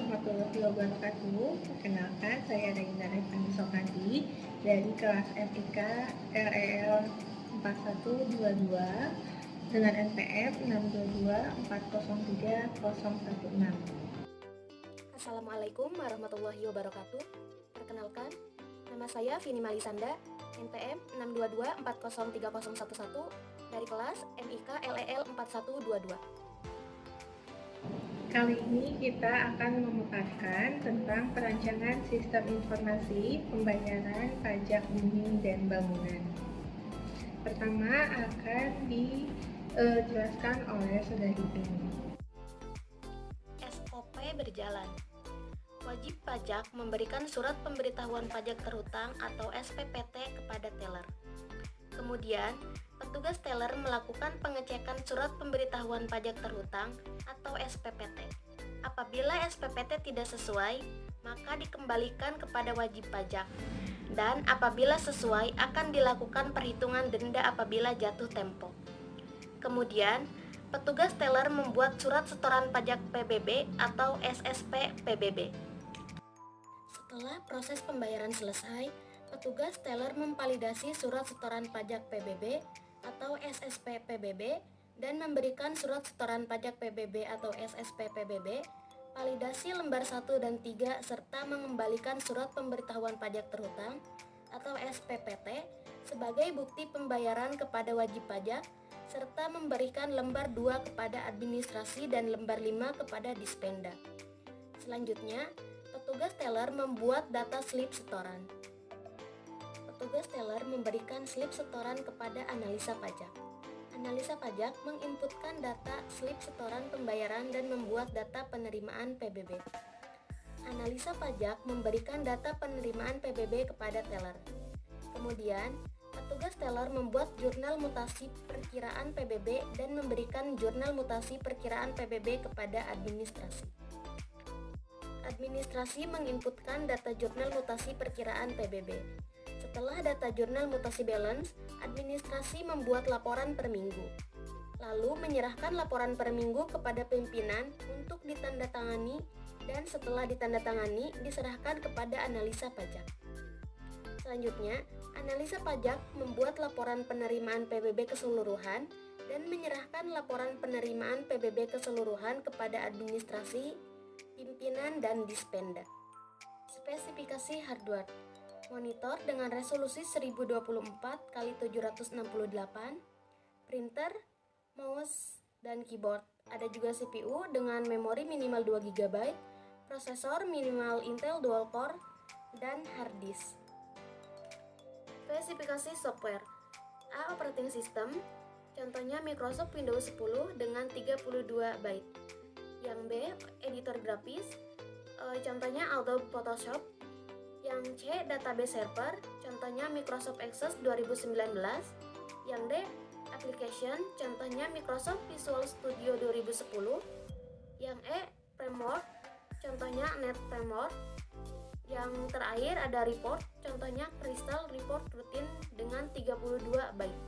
warahmatullahi wabarakatuh. Perkenalkan, saya Regina Revani Sokandi dari kelas FIK LEL 4122 dengan NPM 622403016. Assalamualaikum warahmatullahi wabarakatuh. Perkenalkan, nama saya Vini Malisanda, NPM 622403011 dari kelas MIK LEL 4122. Kali ini kita akan memaparkan tentang perancangan sistem informasi pembayaran pajak bumi dan bangunan. Pertama akan dijelaskan oleh saudari ini. SOP berjalan. Wajib pajak memberikan surat pemberitahuan pajak terhutang atau SPPT kepada teller. Kemudian, petugas teller melakukan pengecekan surat pemberitahuan pajak terhutang atau SPPT. Apabila SPPT tidak sesuai, maka dikembalikan kepada wajib pajak. Dan apabila sesuai, akan dilakukan perhitungan denda apabila jatuh tempo. Kemudian, petugas teller membuat surat setoran pajak PBB atau SSP PBB. Setelah proses pembayaran selesai, petugas teller memvalidasi surat setoran pajak PBB atau SSP PBB dan memberikan surat setoran pajak PBB atau SSP PBB, validasi lembar 1 dan 3 serta mengembalikan surat pemberitahuan pajak terhutang atau SPPT sebagai bukti pembayaran kepada wajib pajak serta memberikan lembar 2 kepada administrasi dan lembar 5 kepada dispenda. Selanjutnya, petugas teller membuat data slip setoran. Petugas teller memberikan slip setoran kepada analisa pajak. Analisa pajak menginputkan data slip setoran pembayaran dan membuat data penerimaan PBB. Analisa pajak memberikan data penerimaan PBB kepada teller. Kemudian, petugas teller membuat jurnal mutasi perkiraan PBB dan memberikan jurnal mutasi perkiraan PBB kepada administrasi. Administrasi menginputkan data jurnal mutasi perkiraan PBB. Setelah data jurnal mutasi balance, administrasi membuat laporan per minggu. Lalu menyerahkan laporan per minggu kepada pimpinan untuk ditandatangani dan setelah ditandatangani diserahkan kepada analisa pajak. Selanjutnya, analisa pajak membuat laporan penerimaan PBB keseluruhan dan menyerahkan laporan penerimaan PBB keseluruhan kepada administrasi, pimpinan, dan dispenda. Spesifikasi hardware: monitor dengan resolusi 1024x768, printer, mouse, dan keyboard. Ada juga CPU dengan memori minimal 2 GB, prosesor minimal Intel Dual Core, dan hard disk. Spesifikasi software: A. Operating System, contohnya Microsoft Windows 10 dengan 32 byte. Yang B. Editor grafis, contohnya Adobe Photoshop. Yang C. Database server, contohnya Microsoft Access 2019. Yang D. Application, contohnya Microsoft Visual Studio 2010. Yang E. Framework, contohnya Net Framework. Yang terakhir ada report, contohnya Crystal Report Routine dengan 32 byte.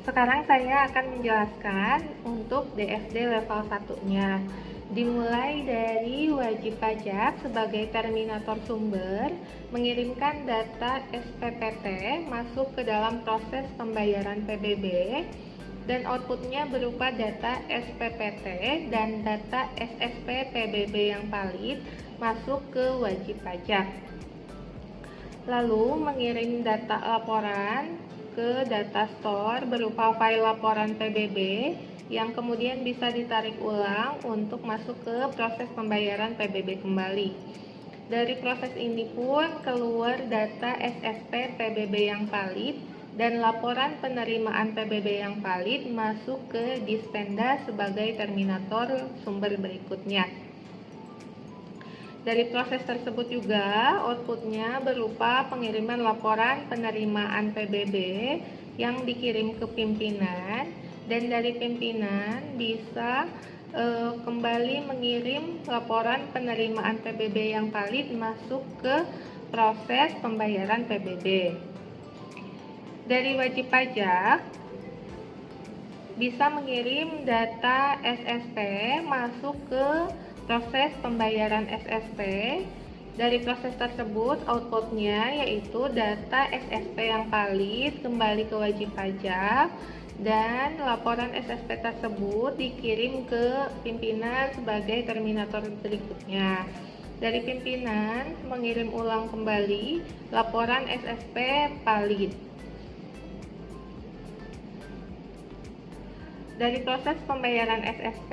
Sekarang saya akan menjelaskan untuk DFD level 1-nya. Dimulai dari wajib pajak sebagai terminator sumber mengirimkan data SPPT masuk ke dalam proses pembayaran PBB dan outputnya berupa data SPPT dan data SSP PBB yang valid masuk ke wajib pajak. Lalu mengirim data laporan ke data store berupa file laporan PBB yang kemudian bisa ditarik ulang untuk masuk ke proses pembayaran PBB kembali. Dari proses ini pun keluar data SSP PBB yang valid dan laporan penerimaan PBB yang valid masuk ke dispenda sebagai terminator sumber berikutnya. Dari proses tersebut juga outputnya berupa pengiriman laporan penerimaan PBB yang dikirim ke pimpinan, dan dari pimpinan bisa kembali mengirim laporan penerimaan PBB yang valid masuk ke proses pembayaran PBB. Dari wajib pajak bisa mengirim data SSP masuk ke proses pembayaran SSP. Dari proses tersebut, outputnya yaitu data SSP yang valid kembali ke wajib pajak, dan laporan SSP tersebut dikirim ke pimpinan sebagai terminator berikutnya. Dari pimpinan mengirim ulang kembali laporan SSP valid. Dari proses pembayaran SSP,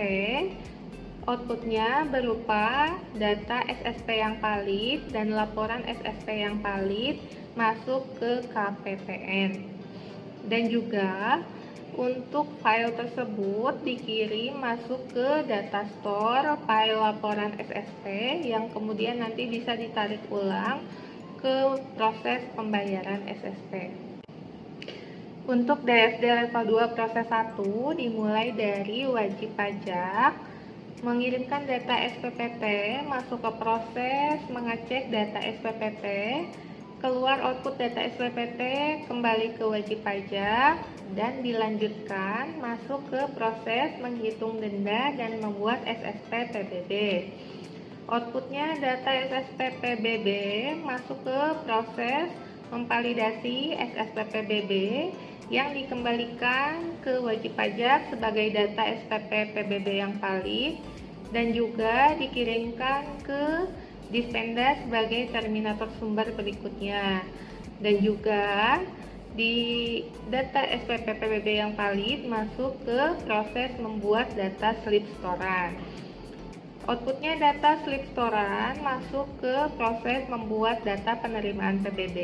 outputnya berupa data SSP yang valid dan laporan SSP yang valid masuk ke KPPN. Dan juga untuk file tersebut dikirim masuk ke data store file laporan SSP yang kemudian nanti bisa ditarik ulang ke proses pembayaran SSP. Untuk DFD level 2 proses 1 dimulai dari wajib pajak mengirimkan data SPPT masuk ke proses mengecek data SPPT, keluar output data SPPT kembali ke wajib pajak, dan dilanjutkan masuk ke proses menghitung denda dan membuat SSP PBB. Outputnya data SSP PBB masuk ke proses memvalidasi SSP PBB yang dikembalikan ke wajib pajak sebagai data SPP PBB yang valid dan juga dikirimkan ke Dispenda sebagai terminator sumber berikutnya. Dan juga di data SPP PBB yang valid masuk ke proses membuat data slip storan. Outputnya data slip storan masuk ke proses membuat data penerimaan PBB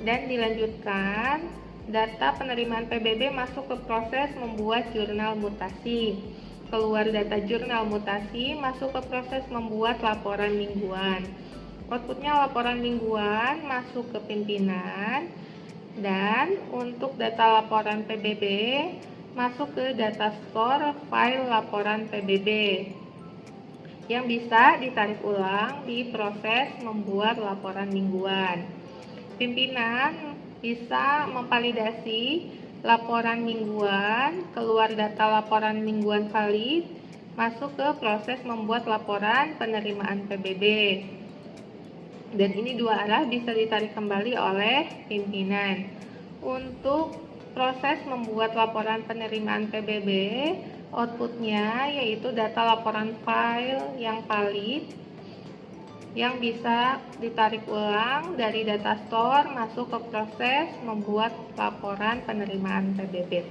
dan dilanjutkan data penerimaan PBB masuk ke proses membuat jurnal mutasi. Keluar data jurnal mutasi masuk ke proses membuat laporan mingguan. Outputnya laporan mingguan masuk ke pimpinan. Dan untuk data laporan PBB masuk ke data store file laporan PBB yang bisa ditarik ulang di proses membuat laporan mingguan. Pimpinan bisa memvalidasi laporan mingguan, keluar data laporan mingguan valid, masuk ke proses membuat laporan penerimaan PBB. Dan ini dua arah bisa ditarik kembali oleh pimpinan. Untuk proses membuat laporan penerimaan PBB, outputnya yaitu data laporan file yang valid yang bisa ditarik ulang dari data store masuk ke proses membuat laporan penerimaan PBB.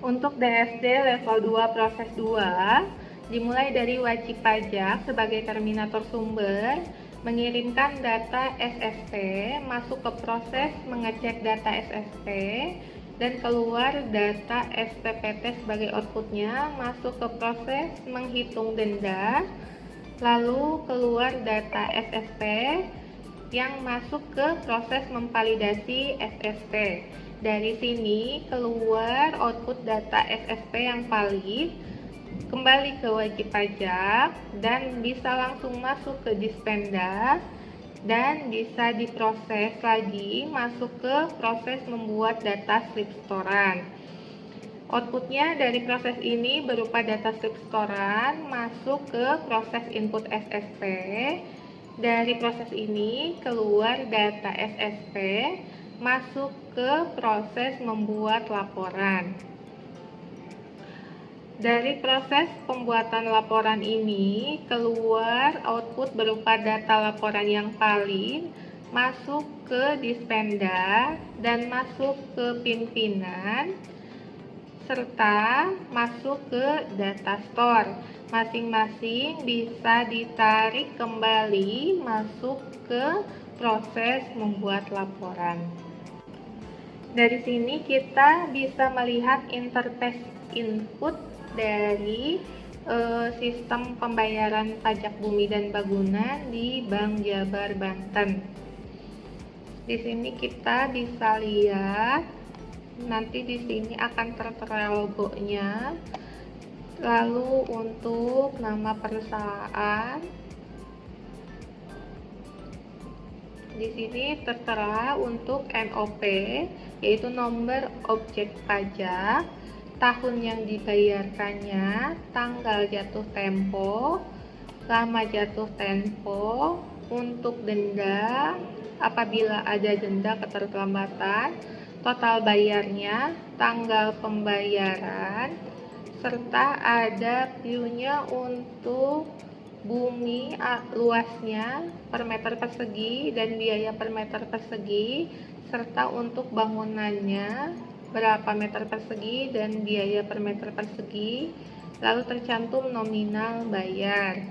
Untuk DFD level 2 proses 2 dimulai dari wajib pajak sebagai terminator sumber mengirimkan data SSP masuk ke proses mengecek data SSP dan keluar data SPPT sebagai outputnya masuk ke proses menghitung denda, lalu keluar data SSP yang masuk ke proses memvalidasi SSP. Dari sini keluar output data SSP yang valid kembali ke wajib pajak dan bisa langsung masuk ke Dispenda dan bisa diproses lagi masuk ke proses membuat data slip storan. Outputnya dari proses ini berupa data slip storan masuk ke proses input SSP. Dari proses ini keluar data SSP masuk ke proses membuat laporan. Dari proses pembuatan laporan ini keluar output berupa data laporan yang valid masuk ke Dispenda dan masuk ke pimpinan serta masuk ke data store. Masing-masing bisa ditarik kembali masuk ke proses membuat laporan. Dari sini kita bisa melihat interface input dari sistem pembayaran pajak bumi dan bangunan di Bank Jabar Banten. Di sini kita bisa lihat nanti di sini akan tertera logonya. Lalu untuk nama perusahaan di sini tertera untuk NOP yaitu nomor objek pajak. tahun yang dibayarkannya, tanggal jatuh tempo, lama jatuh tempo, untuk denda apabila ada denda keterlambatan, total bayarnya, tanggal pembayaran, serta ada view-nya untuk bumi luasnya per meter persegi dan biaya per meter persegi, serta untuk bangunannya berapa meter persegi dan biaya per meter persegi, lalu tercantum nominal bayar.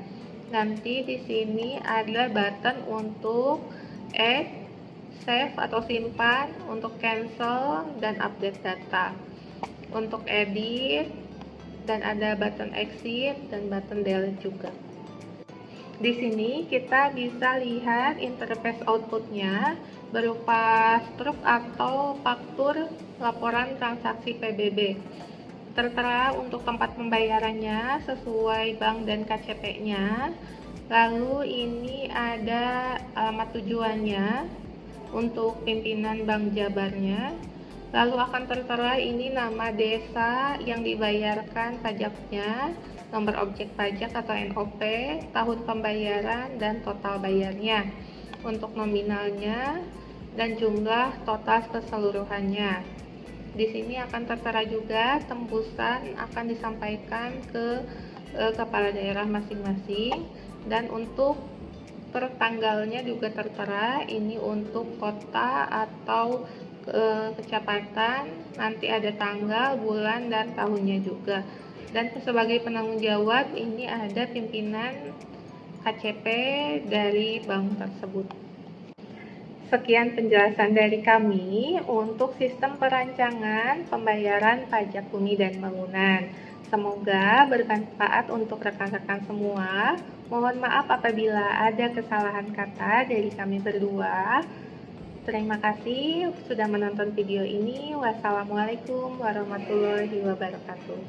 Nanti di sini ada button untuk add, save atau simpan, untuk cancel dan update data, untuk edit, dan ada button exit dan button delete juga. Di sini kita bisa lihat interface outputnya berupa struk atau faktur laporan transaksi PBB. Tertera untuk tempat pembayarannya sesuai bank dan KCP-nya. Lalu ini ada alamat tujuannya untuk pimpinan Bank Jabarnya. Lalu akan tertera ini nama desa yang dibayarkan pajaknya, nomor objek pajak atau NOP, tahun pembayaran, dan total bayarnya, untuk nominalnya, dan jumlah total keseluruhannya. Di sini akan tertera juga tembusan akan disampaikan ke kepala daerah masing-masing, dan untuk per tanggalnya juga tertera, ini untuk kota atau kecamatan, nanti ada tanggal, bulan, dan tahunnya juga. Dan sebagai penanggung jawab ini ada pimpinan KCP dari bank tersebut. Sekian penjelasan dari kami untuk sistem perancangan pembayaran pajak bumi dan bangunan. Semoga bermanfaat untuk rekan-rekan semua. Mohon maaf apabila ada kesalahan kata dari kami berdua. Terima kasih sudah menonton video ini. Wassalamualaikum warahmatullahi wabarakatuh.